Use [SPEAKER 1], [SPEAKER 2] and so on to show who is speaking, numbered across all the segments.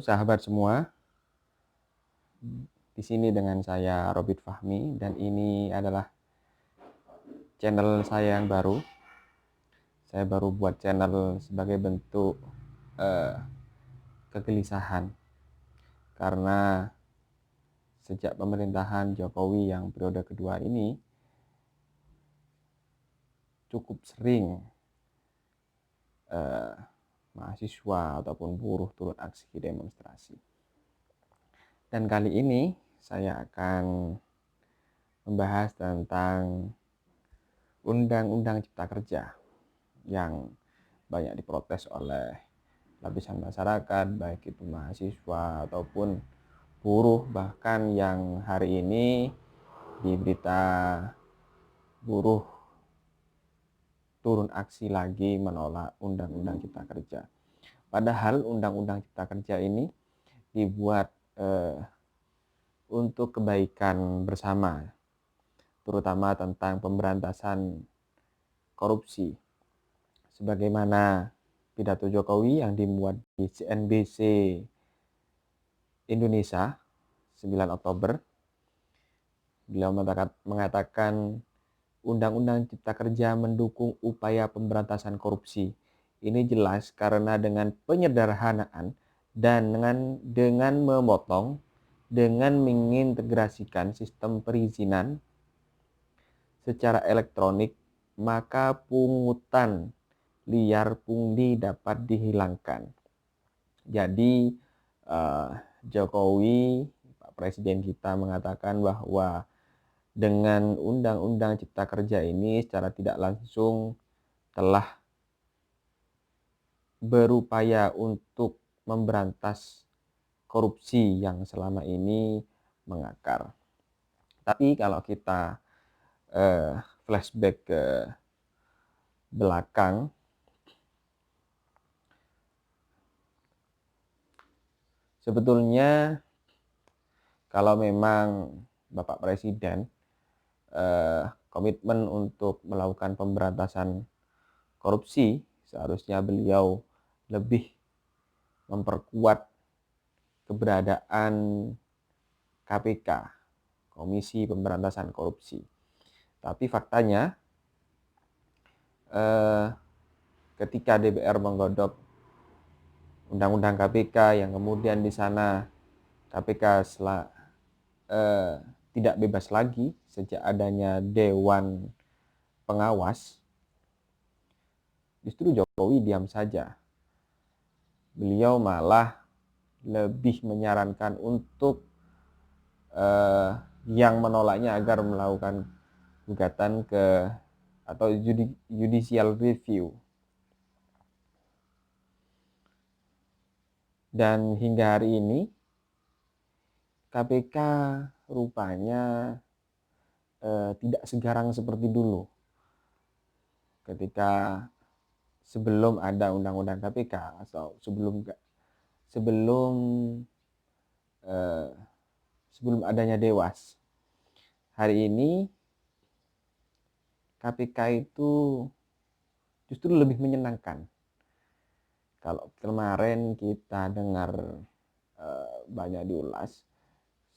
[SPEAKER 1] sahabat semua, di sini dengan saya Robit Fahmi dan ini adalah channel saya yang baru. Saya baru buat channel sebagai bentuk kegelisahan karena sejak pemerintahan Jokowi yang periode kedua ini cukup sering mahasiswa ataupun buruh turun aksi demonstrasi. Dan kali ini saya akan membahas tentang Undang-Undang Cipta Kerja yang banyak diprotes oleh lapisan masyarakat, baik itu mahasiswa ataupun buruh, bahkan yang hari ini di berita buruh turun aksi lagi menolak Undang-Undang Cipta Kerja. Padahal Undang-Undang Cipta Kerja ini dibuat untuk kebaikan bersama, terutama tentang pemberantasan korupsi. Sebagaimana pidato Jokowi yang dimuat di CNBC Indonesia 9 Oktober, beliau mengatakan Undang-Undang Cipta Kerja mendukung upaya pemberantasan korupsi. Ini jelas karena dengan penyederhanaan dan dengan memotong, dengan mengintegrasikan sistem perizinan secara elektronik, maka pungutan liar pungli dapat dihilangkan. Jadi Jokowi, Pak Presiden kita mengatakan bahwa dengan Undang-Undang Cipta Kerja ini secara tidak langsung telah berupaya untuk memberantas korupsi yang selama ini mengakar. Tapi kalau kita flashback ke belakang, sebetulnya kalau memang Bapak Presiden komitmen untuk melakukan pemberantasan korupsi, seharusnya beliau lebih memperkuat keberadaan KPK, Komisi Pemberantasan Korupsi. Tapi faktanya ketika DPR menggodok Undang-Undang KPK yang kemudian di sana KPK tidak bebas lagi sejak adanya Dewan Pengawas, justru Jokowi diam saja. Beliau malah lebih menyarankan untuk yang menolaknya agar melakukan gugatan ke atau judicial review. Dan hingga hari ini KPK rupanya tidak segarang seperti dulu. Ketika sebelum ada Undang-Undang KPK atau sebelum adanya Dewas. Hari ini KPK itu justru lebih menyenangkan. Kalau kemarin kita dengar banyak diulas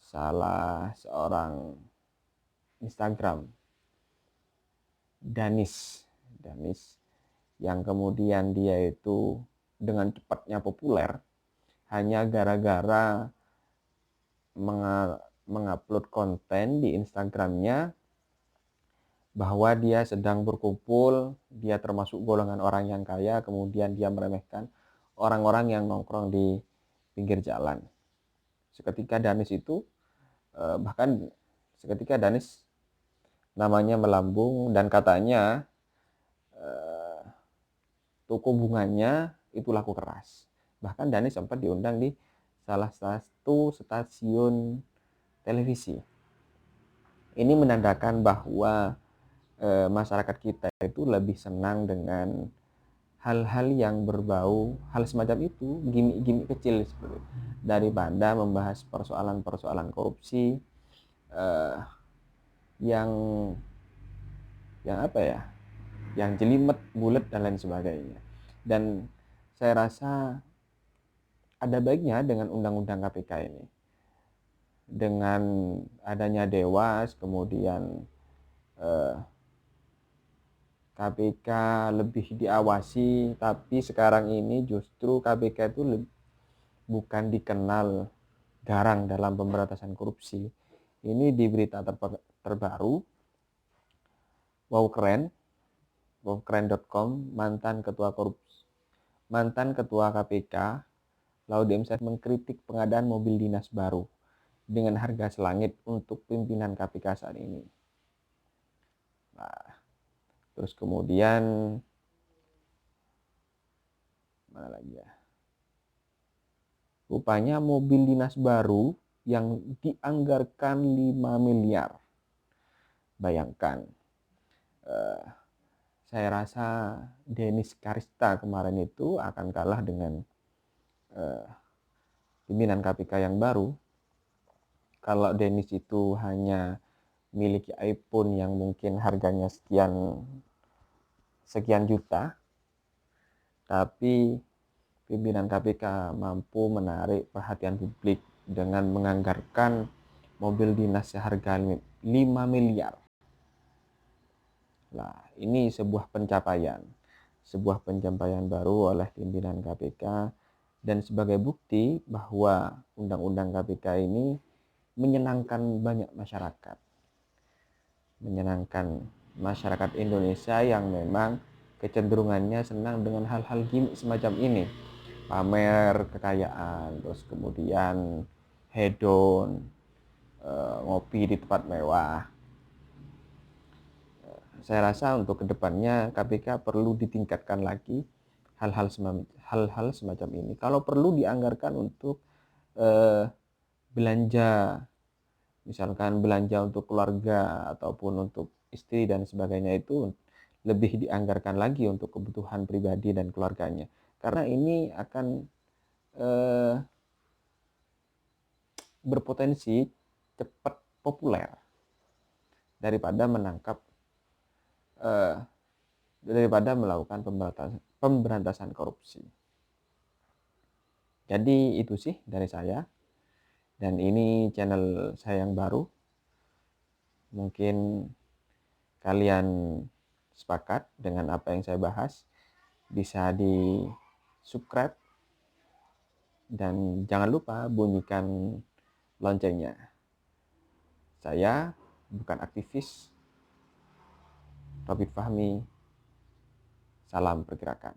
[SPEAKER 1] salah seorang Instagram, Danis yang kemudian dia itu dengan cepatnya populer hanya gara-gara mengupload konten di Instagramnya bahwa dia sedang berkumpul, dia termasuk golongan orang yang kaya, kemudian dia meremehkan orang-orang yang nongkrong di pinggir jalan. Seketika Danis namanya melambung dan katanya toko bunganya itu laku keras. Bahkan Danis sempat diundang di salah satu stasiun televisi. Ini menandakan bahwa masyarakat kita itu lebih senang dengan hal-hal yang berbau hal semacam itu, gimmick-gimmick kecil seperti itu, daripada membahas persoalan-persoalan korupsi yang yang jelimet, bulat dan lain sebagainya. Dan saya rasa ada baiknya dengan undang-undang KPK ini. Dengan adanya Dewas, kemudian KPK lebih diawasi, tapi sekarang ini justru KPK itu bukan dikenal garang dalam pemberantasan korupsi. Ini di berita terbaru, wowkeren.com, mantan ketua KPK Laude M. Syarif mengkritik pengadaan mobil dinas baru dengan harga selangit untuk pimpinan KPK saat ini. Nah, terus kemudian mana lagi ya? Rupanya mobil dinas baru yang dianggarkan 5 miliar. Bayangkan, saya rasa Denis Karista kemarin itu akan kalah dengan pimpinan KPK yang baru. Kalau Denis itu hanya miliki iPhone yang mungkin harganya sekian juta, tapi pimpinan KPK mampu menarik perhatian publik dengan menganggarkan mobil dinas seharga 5 miliar. Nah, ini sebuah pencapaian baru oleh pimpinan KPK, dan sebagai bukti bahwa undang-undang KPK ini menyenangkan banyak masyarakat. Menyenangkan masyarakat Indonesia yang memang kecenderungannya senang dengan hal-hal gimmick semacam ini. Pamer kekayaan, terus kemudian hedon, ngopi di tempat mewah. Saya rasa untuk kedepannya KPK perlu ditingkatkan lagi hal-hal semacam ini. Kalau perlu dianggarkan untuk belanja, misalkan belanja untuk keluarga ataupun untuk istri dan sebagainya, itu lebih dianggarkan lagi untuk kebutuhan pribadi dan keluarganya. Karena ini akan berpotensi cepat populer daripada melakukan pemberantasan korupsi. Jadi itu sih dari saya, dan ini channel saya yang baru. Mungkin kalian sepakat dengan apa yang saya bahas, bisa di subscribe dan jangan lupa bunyikan loncengnya. Saya bukan aktivis. Taufiq Fahmi, salam pergerakan.